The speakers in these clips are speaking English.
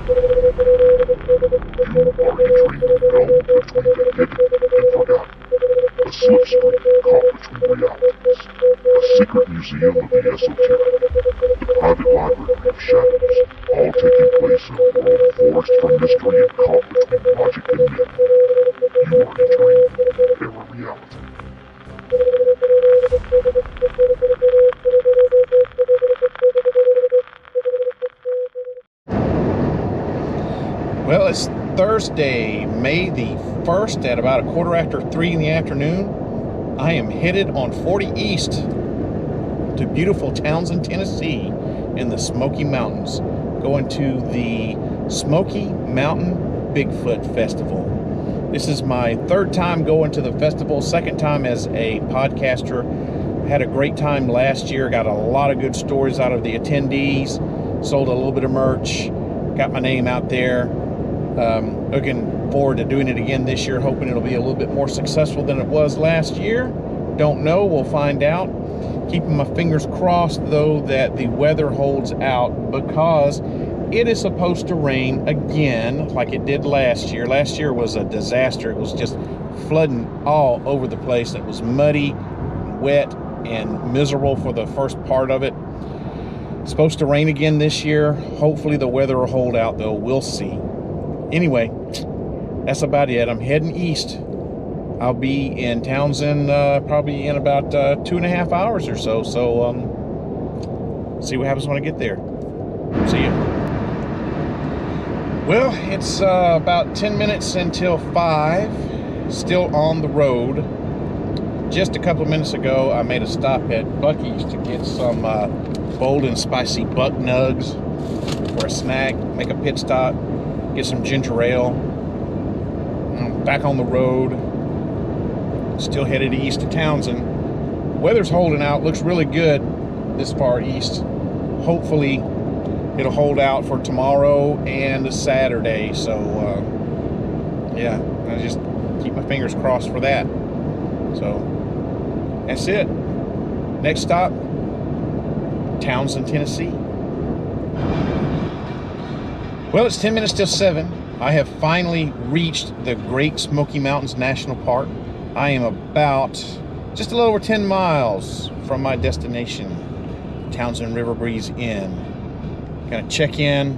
You are entering the realm between the hidden and forgotten, a slipstream caught between realities, a secret museum of the esoteric, the private library of shadows, all taking place in a world forged from mystery and caught between logic and myth. You are entering ParaReality. Well, it's Thursday, May the 1st at about 3:15 in the afternoon. I am headed on 40 East to beautiful Townsend, Tennessee in the Smoky Mountains, going to the Smoky Mountain Bigfoot Festival. This is my third time going to the festival, second time as a podcaster. Had a great time last year, got a lot of good stories out of the attendees, sold a little bit of merch, got my name out there. Looking forward to doing it again this year, hoping it'll be a little bit more successful than it was last year. Don't know, we'll find out. Keeping my fingers crossed though that the weather holds out, because it is supposed to rain again like it did last year. Last year was a disaster. It was just flooding all over the place. It was muddy, wet, and miserable for the first part of it. It's supposed to rain again this year. Hopefully the weather will hold out though, we'll see. Anyway, that's about it. I'm heading east. I'll be in Townsend probably in about 2.5 hours or so. So see what happens when I get there. See ya. Well, it's about 10 minutes until 5. Still on the road. Just a couple of minutes ago, I made a stop at Buc-ee's to get some bold and spicy buck nugs for a snack. Make a pit stop. Get some ginger ale. I'm back on the road. Still headed east to Townsend. Weather's holding out. Looks really good this far east. Hopefully it'll hold out for tomorrow and Saturday. So yeah, I just keep my fingers crossed for that. So that's it. Next stop, Townsend, Tennessee. Well, it's 10 minutes till 7. I have finally reached the Great Smoky Mountains National Park. I am about just a little over 10 miles from my destination, Townsend River Breeze Inn. Gonna check in,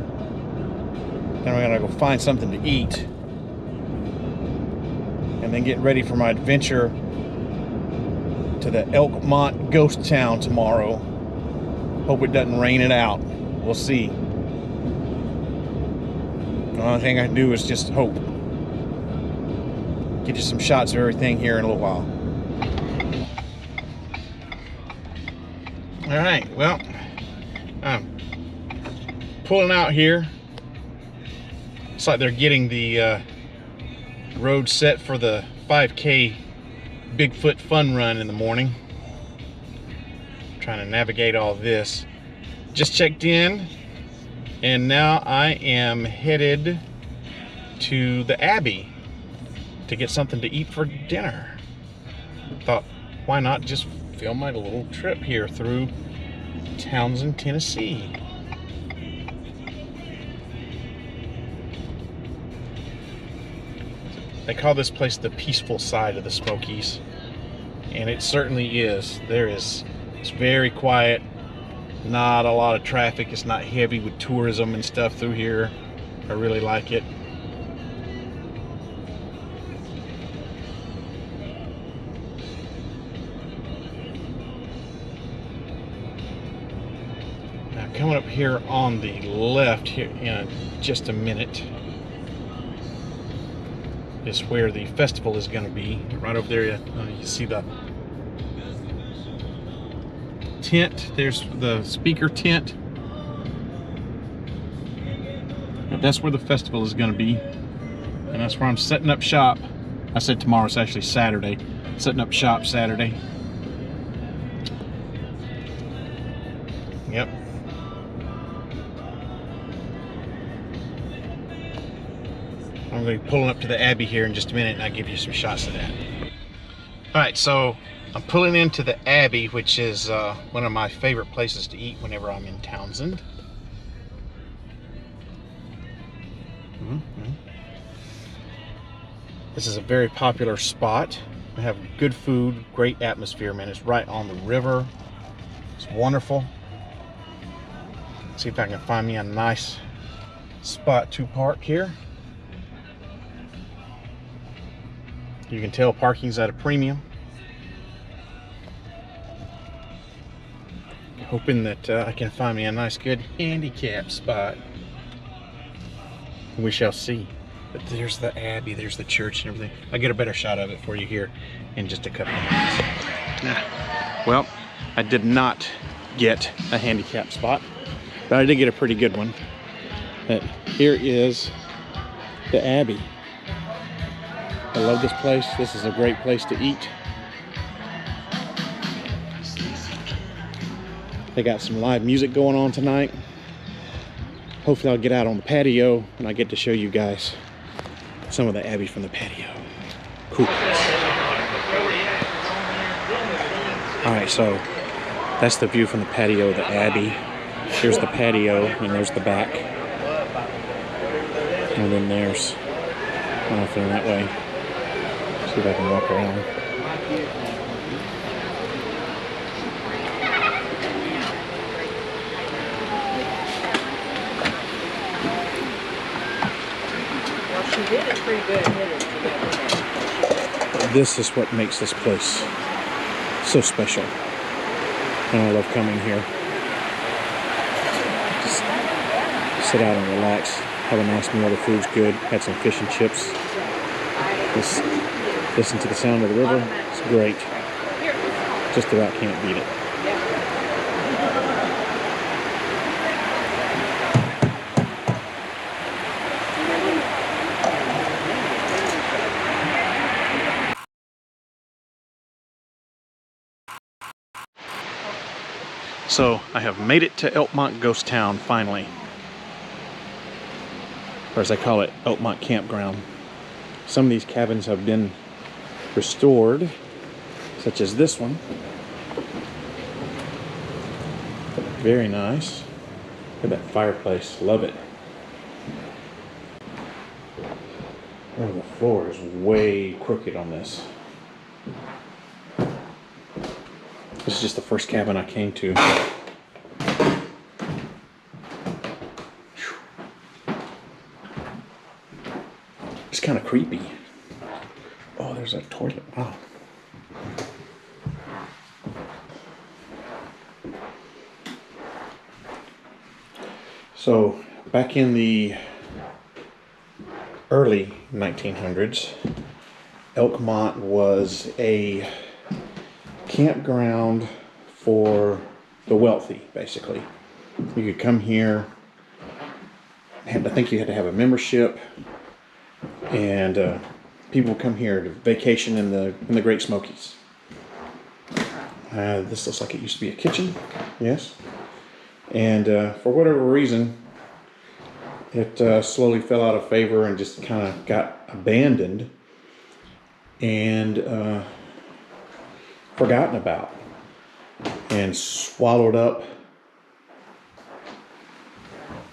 then we're gonna go find something to eat, and then get ready for my adventure to the Elkmont Ghost Town tomorrow. Hope it doesn't rain it out. We'll see. The only thing I can do is just hope. Get you some shots of everything here in a little while. All right, well, I'm pulling out here. It's like they're getting the road set for the 5K Bigfoot fun run in the morning. Trying to navigate all this. Just checked in, and now I am headed to the Abbey to get something to eat for dinner. Thought, why not just film my little trip here through Townsend, Tennessee. They call this place the peaceful side of the Smokies, and it certainly is. It's very quiet, not a lot of traffic. It's not heavy with tourism and stuff through here. I really like it. Now coming up here on the left here in just a minute is where the festival is going to be. Right over there, you see the tent. There's the speaker tent. But that's where the festival is going to be, and that's where I'm setting up shop. I said tomorrow, it's actually Saturday. Setting up shop Saturday. Yep. I'm going to be pulling up to the Abbey here in just a minute, and I'll give you some shots of that. Alright, so I'm pulling into the Abbey, which is one of my favorite places to eat whenever I'm in Townsend. This is a very popular spot. They have good food, great atmosphere, man. It's right on the river. It's wonderful. Let's see if I can find me a nice spot to park here. You can tell parking's at a premium. Hoping that I can find me a nice good handicap spot. We shall see. But there's the Abbey, there's the church and everything. I'll get a better shot of it for you here in just a couple of minutes. Well, I did not get a handicap spot, but I did get a pretty good one. But here is the Abbey. I love this place. This is a great place to eat. They got some live music going on tonight. Hopefully I'll get out on the patio and I get to show you guys some of the Abbey from the patio. Cool. Alright, so that's the view from the patio of the Abbey. Here's the patio and there's the back. And then there's nothing that way. See if I can walk around. It's pretty good. This is what makes this place so special. And I love coming here. Just sit out and relax, have a nice meal, the food's good, had some fish and chips. Just listen to the sound of the river, it's great. Just about can't beat it. So I have made it to Elkmont Ghost Town finally, or as I call it, Elkmont Campground. Some of these cabins have been restored, such as this one. Very nice. Look at that fireplace, love it. Oh, the floor is way crooked on this. This is just the first cabin I came to. It's kind of creepy. Oh, there's a toilet. Wow. So, back in the early 1900s, Elkmont was a campground for the wealthy, basically. You could come here, I think you had to have a membership, and people would come here to vacation in the Great Smokies. This looks like it used to be a kitchen, yes. And for whatever reason, it slowly fell out of favor and just kind of got abandoned and forgotten about and swallowed up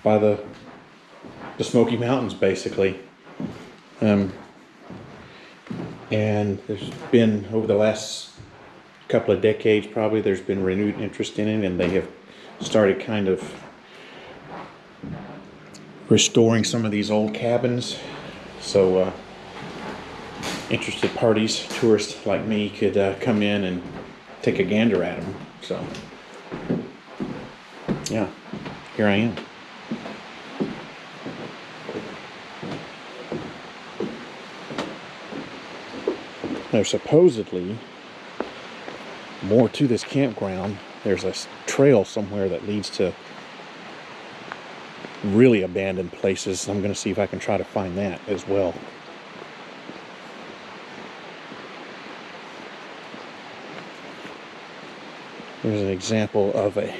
by the Smoky Mountains, basically. And there's been, over the last couple of decades probably, there's been renewed interest in it, and they have started kind of restoring some of these old cabins, so interested parties, tourists like me, could come in and take a gander at them. So yeah, here I am. There's supposedly more to this campground. There's a trail somewhere that leads to really abandoned places. I'm going to see if I can try to find that as well. Here's an example of a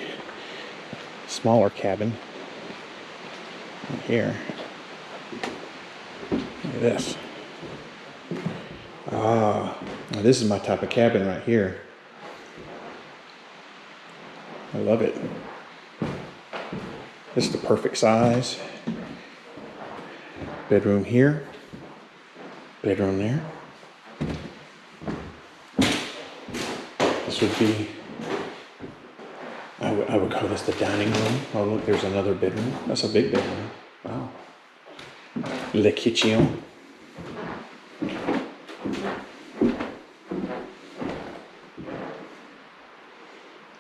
smaller cabin right here. Look at this. Ah, now this is my type of cabin right here. I love it. This is the perfect size. Bedroom here. Bedroom there. This would be, I would call this the dining room. Oh look, there's another bedroom. That's a big bedroom. Wow. Le kitchen.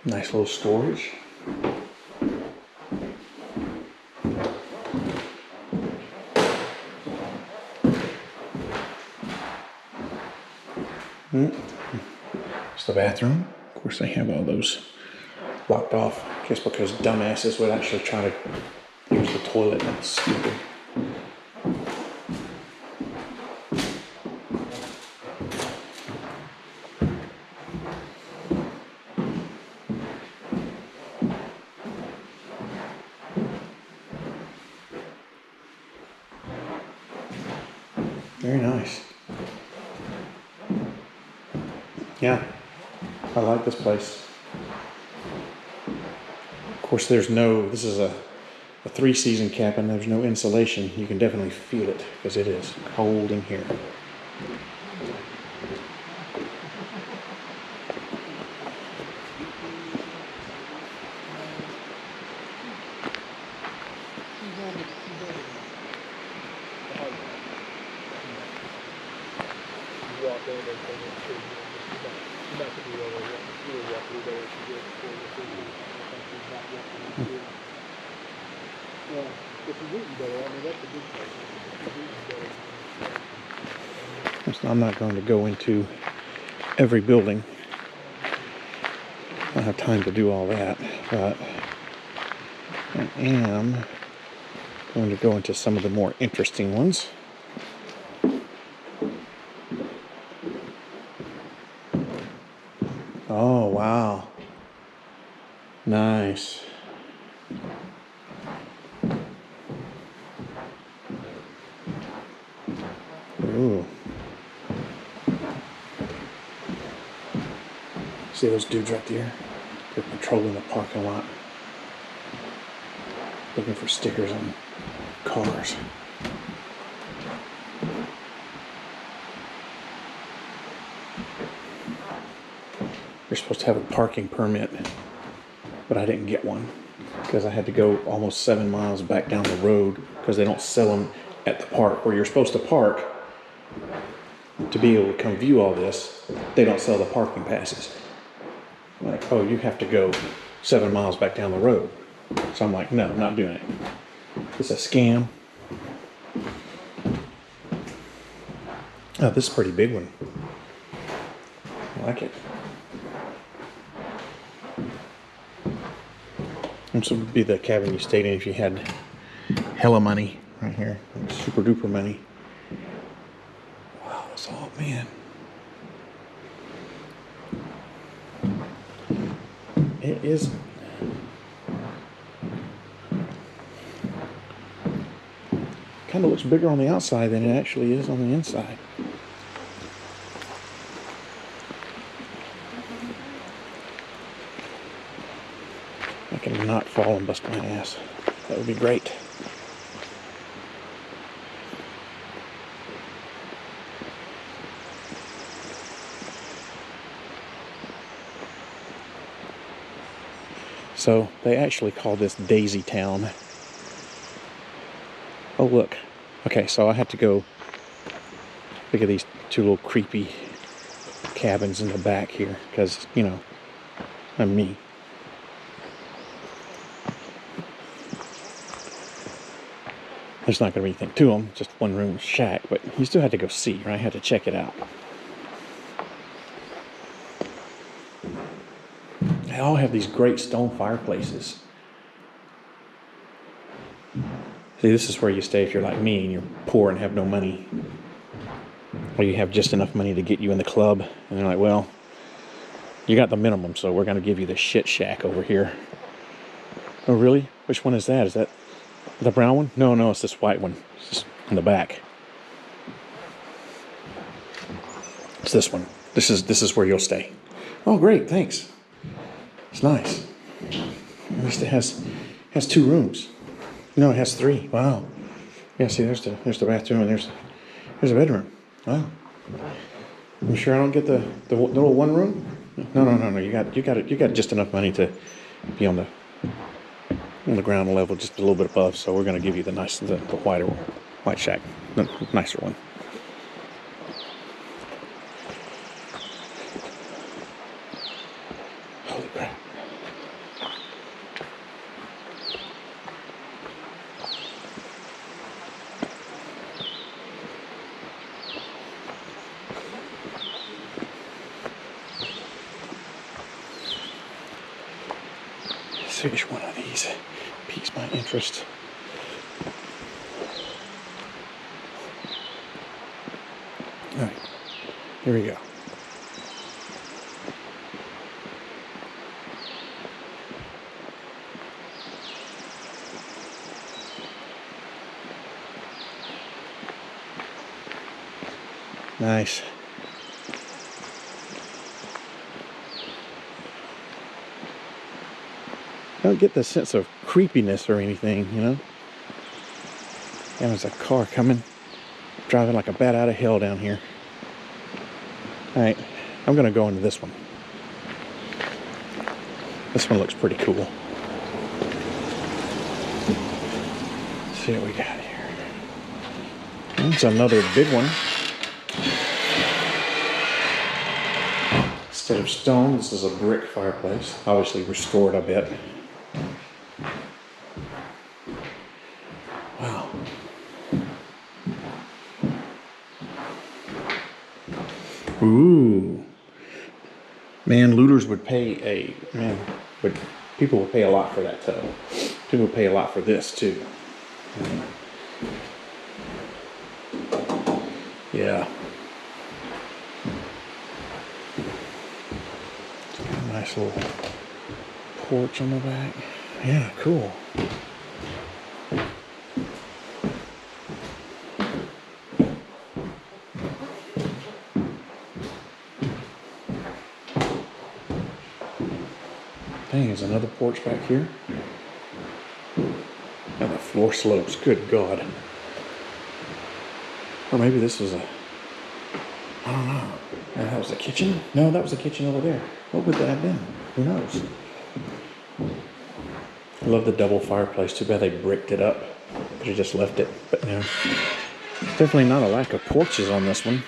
Nice little storage. It's the bathroom. Of course, they have all those blocked off. I guess because dumbasses would actually try to use the toilet. That's stupid. Very nice. Yeah, I like this place. Of course, this is a 3-season cabin. There's no insulation. You can definitely feel it because it is cold in here. So I'm not going to go into every building. I don't have time to do all that, but I am going to go into some of the more interesting ones. Oh, wow. Nice. Ooh. See those dudes right there? They're patrolling the parking lot, looking for stickers on cars. You're supposed to have a parking permit, but I didn't get one because I had to go almost 7 miles back down the road because they don't sell them at the park where you're supposed to park. To be able to come view all this, they don't sell the parking passes. Like, oh, you have to go 7 miles back down the road. So I'm like, no, I'm not doing it. It's a scam. Oh, this is a pretty big one. I like it. This would be the cabin you stayed in if you had hella money right here. Super duper money. Wow, that's all, man. It is. Kind of looks bigger on the outside than it actually is on the inside. I can not fall and bust my ass. That would be great. So they actually call this Daisy Town. Oh look. Okay, so I had to go look at these two little creepy cabins in the back here because, you know, I'm me. There's not going to be anything to them, just one room shack, but you still had to go see, right? I had to check it out. They all have these great stone fireplaces. See, this is where you stay if you're like me and you're poor and have no money. Or you have just enough money to get you in the club. And they're like, well, you got the minimum, so we're going to give you the shit shack over here. Oh, really? Which one is that? Is that the brown one? No, it's this white one. It's just in the back. It's this one. This is where you'll stay. Oh, great, thanks. It's nice. At least it has 2 rooms. No, it has 3. Wow. Yeah, see, there's the bathroom, and there's a bedroom. Wow. You sure I don't get the little one room? No. You got just enough money to be on the ground level, just a little bit above. So we're gonna give you the white shack, the nicer one. Holy crap. See which one of these piques my interest. All right, here we go. Nice. I don't get the sense of creepiness or anything, you know? And there's a car coming, driving like a bat out of hell down here. Alright, I'm gonna go into this one. This one looks pretty cool. Let's see what we got here. It's another big one. Instead of stone, this is a brick fireplace. Obviously restored, I bet. Wow. Ooh. Man, looters would pay people would pay a lot for that tub. People would pay a lot for this too. Yeah. Nice little porch on the back. Yeah, cool. Dang, there's another porch back here. And the floor slopes, good God. Or maybe this was I don't know. That was the kitchen? No, that was the kitchen over there. What would that have been? Who knows? I love the double fireplace. Too bad they bricked it up. Could have just left it. But no. Definitely not a lack of porches on this one.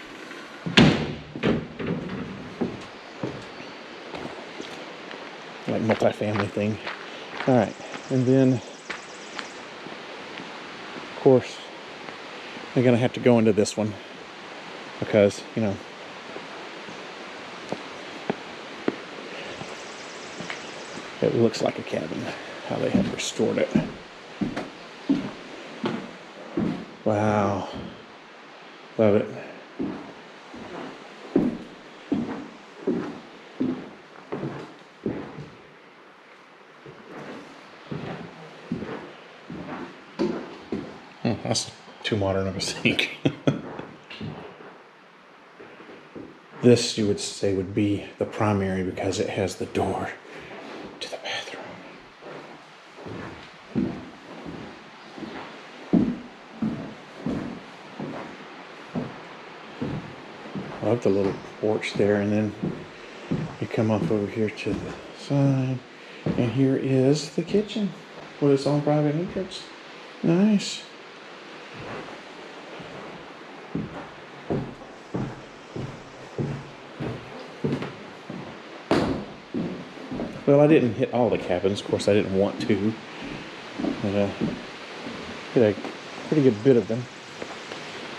Like multi-family thing. Alright. And then, of course, I'm going to have to go into this one. Because, you know, it looks like a cabin, how they have restored it. Wow. Love it. That's too modern of a sink. This, you would say, would be the primary because it has the door to the bathroom. I love the little porch there, and then you come up over here to the side, and here is the kitchen with its own private entrance. Nice. Well, I didn't hit all the cabins. Of course, I didn't want to. But hit a pretty good bit of them.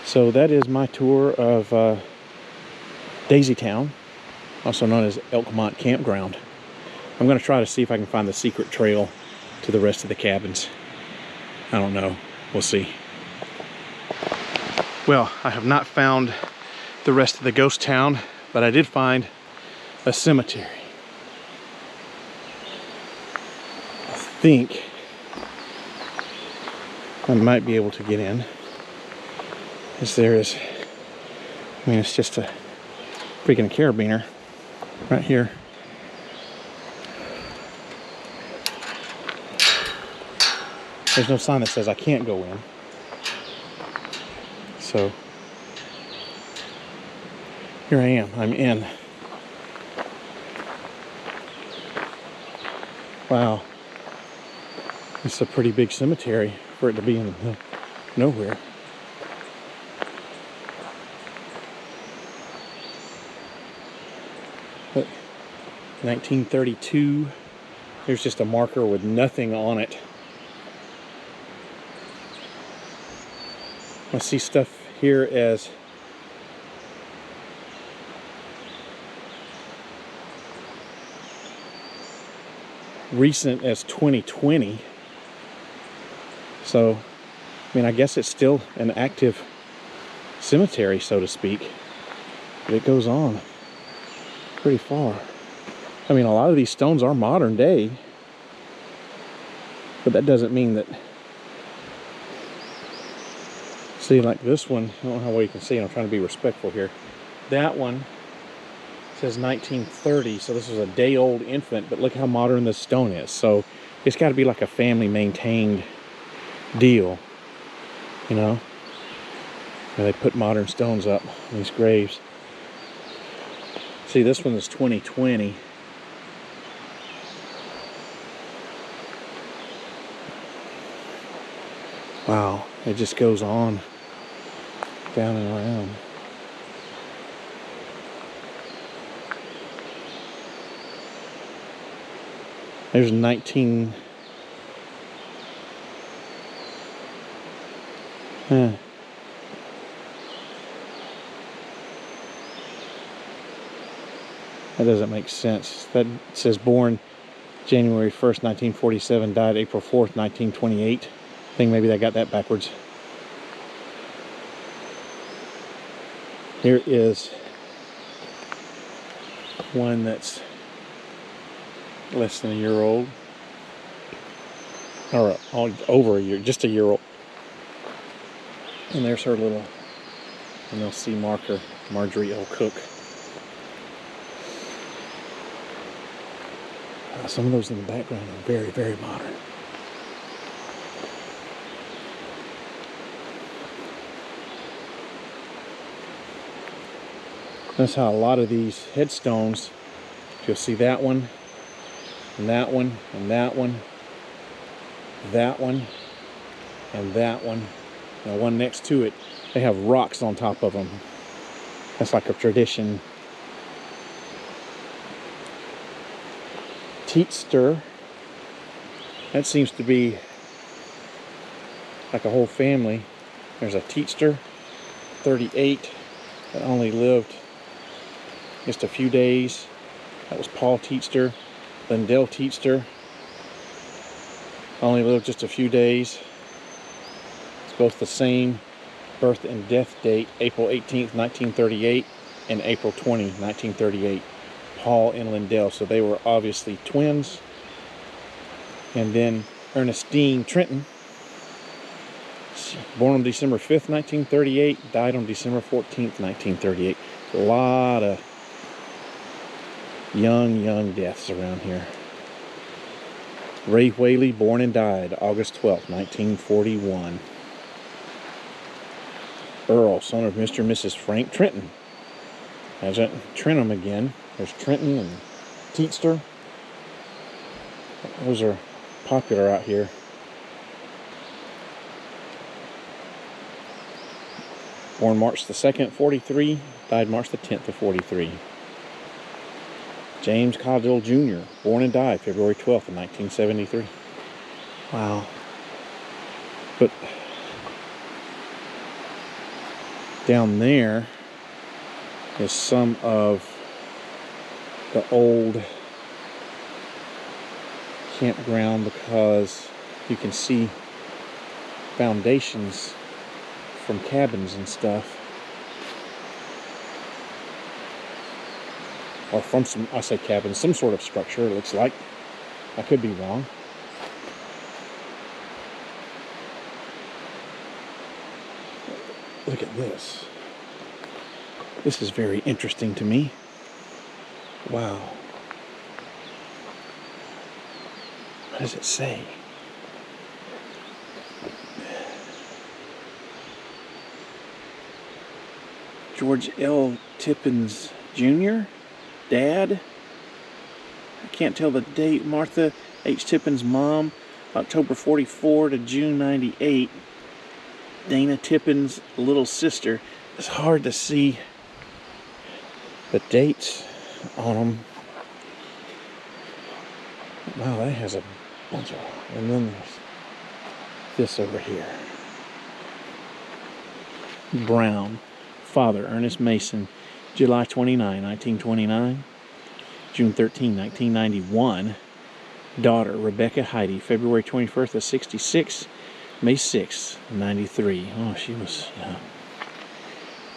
So that is my tour of Daisy Town, also known as Elkmont Campground. I'm going to try to see if I can find the secret trail to the rest of the cabins. I don't know. We'll see. Well, I have not found the rest of the ghost town, but I did find a cemetery. I think I might be able to get in, as there is, I mean, it's just a freaking carabiner right here. There's no sign that says I can't go in. So here I am. I'm in. Wow. It's a pretty big cemetery for it to be in the middle of nowhere. But 1932. There's just a marker with nothing on it. I see stuff here as recent as 2020. So, I mean, I guess it's still an active cemetery, so to speak. But it goes on pretty far. I mean, a lot of these stones are modern day. But that doesn't mean that... See, like this one, I don't know how well you can see it. I'm trying to be respectful here. That one says 1930, so this was a day-old infant, but look how modern this stone is. So it's got to be like a family-maintained deal, you know? And they put modern stones up on these graves. See, this one is 2020. Wow, it just goes on down and around. There's 19... That doesn't make sense. That says born January 1st, 1947, died April 4th, 1928. I think maybe they got that backwards. Here is one that's less than a year old. Or over a year, just a year old. And there's her little NLC marker, Marjorie L. Cook. Some of those in the background are very, very modern. That's how a lot of these headstones, you'll see that one, and that one, and that one, that one, and that one, and the one next to it, they have rocks on top of them. That's like a tradition. Teatster, that seems to be like a whole family. There's a Teatster, 38, that only lived just a few days. That was Paul Teatster. Lindell Teatster only lived just a few days. It's both the same birth and death date, April 18th, 1938 and April 20, 1938. Paul and Lindell, so they were obviously twins. And then Ernestine Trenton, born on December 5th, 1938, died on December 14th, 1938. A lot of young deaths around here. Ray Whaley, born and died August 12th, 1941. Earl, son of Mr. and Mrs. Frank Trenton. There's that Trentham again. There's Trenton and Teatster. Those are popular out here. Born March the 2nd, 43. Died March the 10th of 43. James Caudill Jr. Born and died February 12th of 1973. Wow. But down there is some of the old campground, because you can see foundations from cabins and stuff, or from some, I say cabins, some sort of structure it looks like. I could be wrong. Look at this. This is very interesting to me. Wow. What does it say? George L. Tippins Jr., Dad. I can't tell the date. Martha H. Tippins' mom, October 44 to June 98. Dana Tippins' little sister. It's hard to see the dates on them. Wow, that has a bunch of... And then there's this over here. Brown. Father, Ernest Mason, July 29, 1929. June 13, 1991. Daughter, Rebecca Heidi, February 21st of 66. May 6th, 93. Oh, she was young.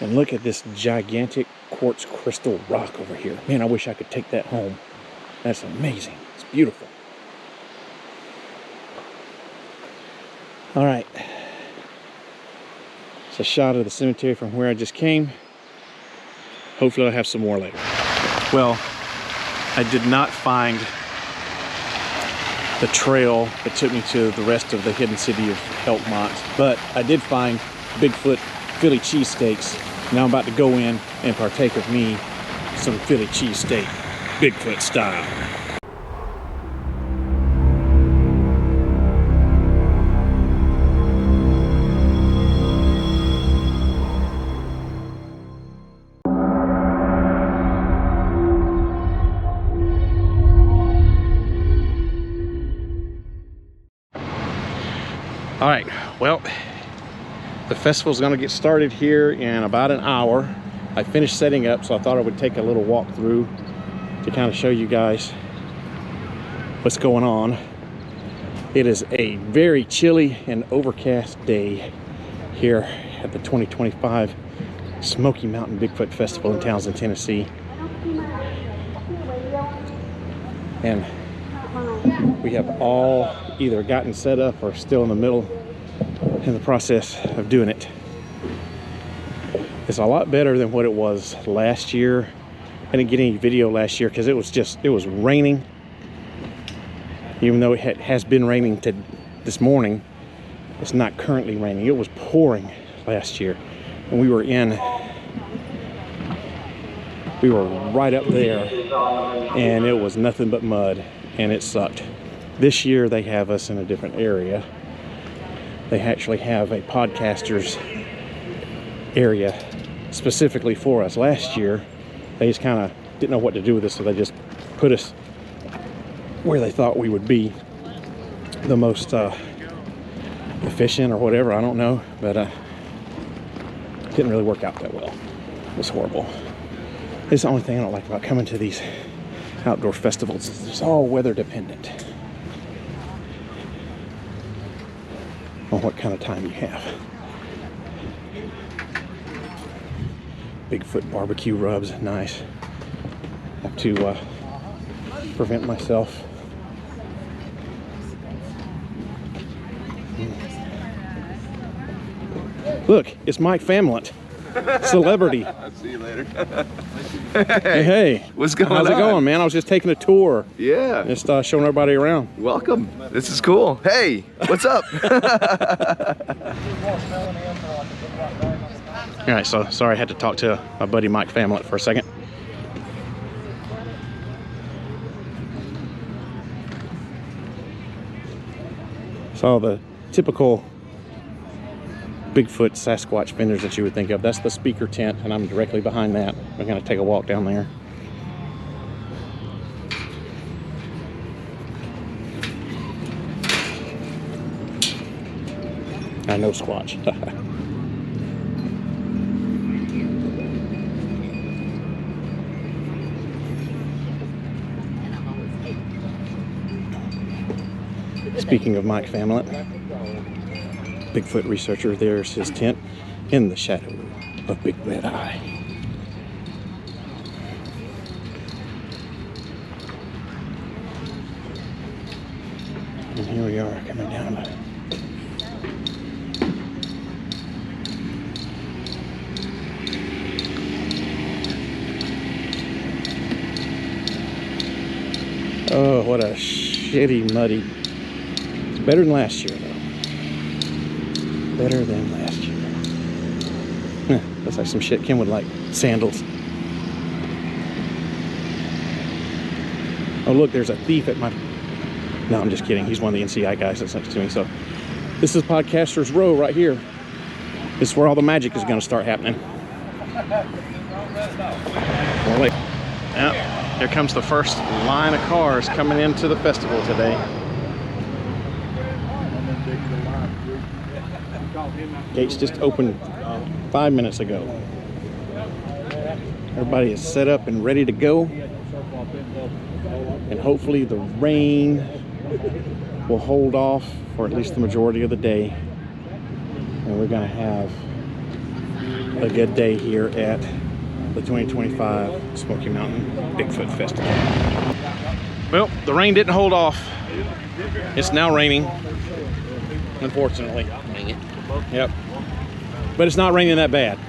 And look at this gigantic quartz crystal rock over here. Man, I wish I could take that home. That's amazing. It's beautiful. All right. It's a shot of the cemetery from where I just came. Hopefully I'll have some more later. Well, I did not find the trail that took me to the rest of the hidden city of Elkmont, but I did find Bigfoot Philly cheesesteaks. Now I'm about to go in and partake of me some Philly cheesesteak, Bigfoot style. All right, well, the festival's gonna get started here in about an hour. I finished setting up, so I thought I would take a little walk through to kind of show you guys what's going on. It is a very chilly and overcast day here at the 2025 Smoky Mountain Bigfoot Festival in Townsend, Tennessee. And we have all either gotten set up or still in the middle in the process of doing it. It's a lot better than what it was last year. I didn't get any video last year because it was raining. Even though it has been raining this morning, it's not currently raining. It was pouring last year, and we were right up there, and it was nothing but mud, and it sucked. This year they have us in a different area. They actually have a podcasters area specifically for us. Last year they just kind of didn't know what to do with us, so they just put us where they thought we would be the most efficient or whatever, I don't know, but didn't really work out that well. It was horrible. It's the only thing I don't like about coming to these outdoor festivals. It's all weather dependent on what kind of time you have. Bigfoot barbecue rubs, nice. Have to prevent myself. Look, it's Mike Famlett, celebrity. I'll see you later. Hey, what's going on? How's it going, man? I was just taking a tour. Yeah. Just showing everybody around. Welcome. This is cool. Hey, what's up? All right, so sorry I had to talk to my buddy Mike Famlett for a second. So the typical Bigfoot Sasquatch vendors that you would think of. That's the speaker tent, and I'm directly behind that. We're gonna take a walk down there. I know Squatch. Speaking of Mike Famlett, Bigfoot researcher, there's his tent in the shadow of Big Red Eye. And here we are coming down. Oh, what a shitty, muddy. It's better than last year, though. Better than last year. Looks like some shit Kim would like. Sandals. Oh, look, there's a thief at my... No, I'm just kidding. He's one of the NCI guys that's next to me. So this is Podcaster's Row right here. This is where all the magic is going to start happening. Well, wait. Yep. Here comes the first line of cars coming into the festival today. Gates just opened 5 minutes ago. Everybody is set up and ready to go. And hopefully the rain will hold off for at least the majority of the day. And we're going to have a good day here at the 2025 Smoky Mountain Bigfoot Festival. Well, the rain didn't hold off. It's now raining, unfortunately. Dang it. Yep. But it's not raining that bad.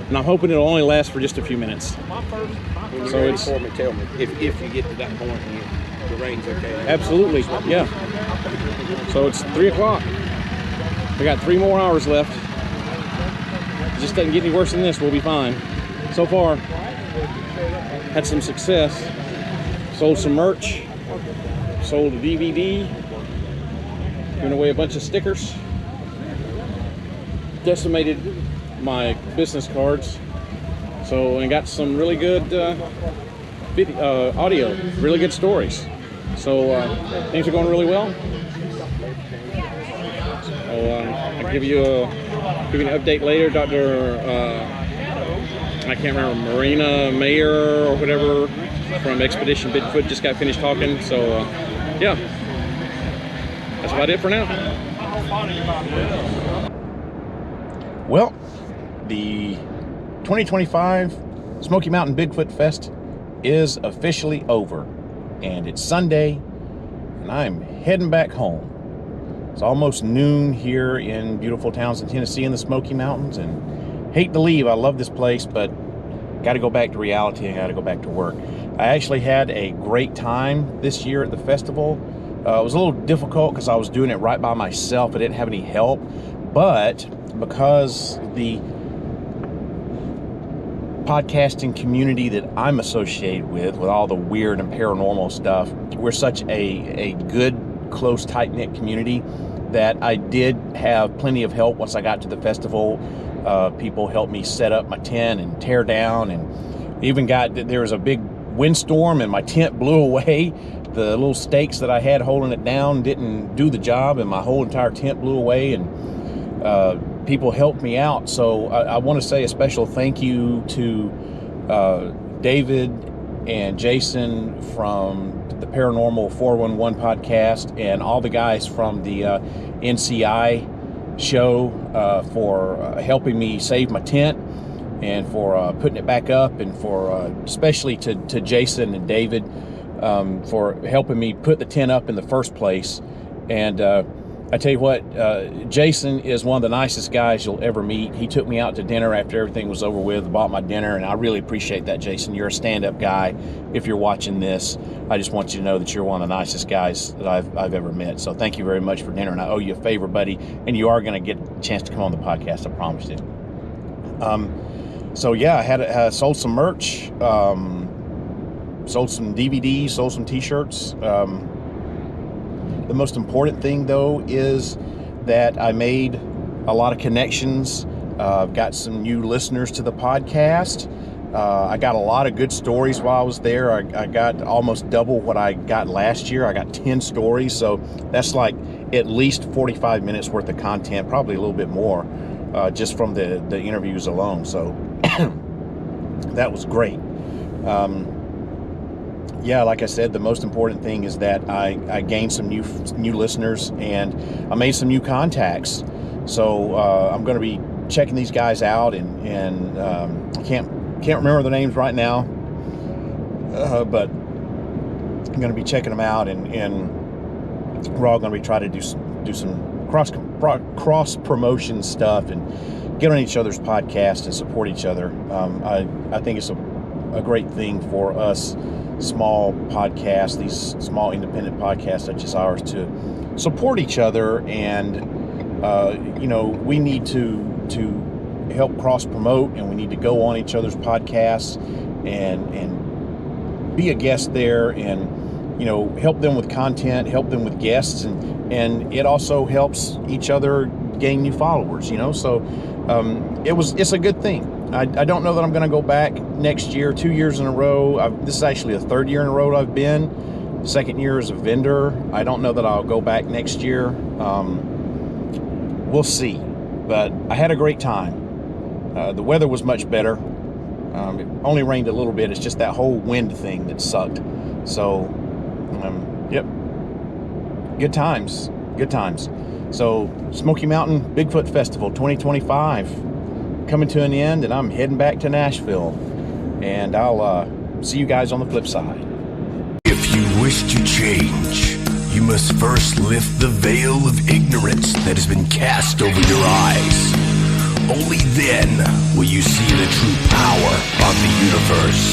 And I'm hoping it'll only last for just a few minutes. So it's for me, tell me if you get to that point and the rain's okay. Absolutely, yeah. So it's 3 o'clock. We got 3 more hours left. It just doesn't get any worse than this. We'll be fine. So far, had some success. Sold some merch. Sold a DVD. Giving away a bunch of stickers. Decimated my business cards. So, and got some really good video, audio, really good stories. So things are going really well. So I'll give you an update later. Dr. I can't remember, Marina Mayer or whatever from Expedition Bigfoot just got finished talking. So yeah, that's about it for now. Well, the 2025 Smoky Mountain Bigfoot Fest is officially over, and it's Sunday, and I'm heading back home. It's almost noon here in beautiful Townsend, Tennessee in the Smoky Mountains, and hate to leave. I love this place, but got to go back to reality and got to go back to work. I actually had a great time this year at the festival. It was a little difficult because I was doing it right by myself. I didn't have any help, but because the podcasting community that I'm associated with all the weird and paranormal stuff, we're such a good, close, tight-knit community that I did have plenty of help once I got to the festival. People helped me set up my tent and tear down, and even there was a big windstorm and my tent blew away. The little stakes that I had holding it down didn't do the job, and my whole entire tent blew away, and people helped me out. So I want to say a special thank you to David and Jason from the Paranormal 411 podcast and all the guys from the NCI show for helping me save my tent and for putting it back up, and for especially to Jason and David for helping me put the tent up in the first place. And I tell you what, Jason is one of the nicest guys you'll ever meet. He took me out to dinner after everything was over with, bought my dinner, and I really appreciate that, Jason. You're a stand-up guy. If you're watching this, I just want you to know that you're one of the nicest guys that I've ever met. So thank you very much for dinner, and I owe you a favor, buddy, and you are going to get a chance to come on the podcast, I promise you. So yeah, I sold some merch, sold some DVDs, sold some t-shirts. The most important thing, though, is that I made a lot of connections. I've got some new listeners to the podcast. I got a lot of good stories while I was there. I got almost double what I got last year. I got 10 stories, so that's like at least 45 minutes worth of content, probably a little bit more, just from the interviews alone. So that was great. Yeah, like I said, the most important thing is that I gained some new listeners, and I made some new contacts. So I'm going to be checking these guys out, and I can't remember the names right now, but I'm going to be checking them out, and we're all going to be trying to do some cross promotion stuff and get on each other's podcast and support each other. I think it's a great thing for us small podcasts, these small independent podcasts such as ours, to support each other, and we need to help cross promote, and we need to go on each other's podcasts and be a guest there, and help them with content, help them with guests, and it also helps each other gain new followers. So it's a good thing. I don't know that I'm going to go back next year, 2 years in a row. This is actually the 3rd year in a row I've been. 2nd year as a vendor. I don't know that I'll go back next year. We'll see. But I had a great time. The weather was much better. It only rained a little bit. It's just that whole wind thing that sucked. So, yep. Good times. Good times. So, Smoky Mountain Bigfoot Festival 2025 coming to an end, and I'm heading back to Nashville. And I'll see you guys on the flip side. If you wish to change, you must first lift the veil of ignorance that has been cast over your eyes. Only then will you see the true power of the universe.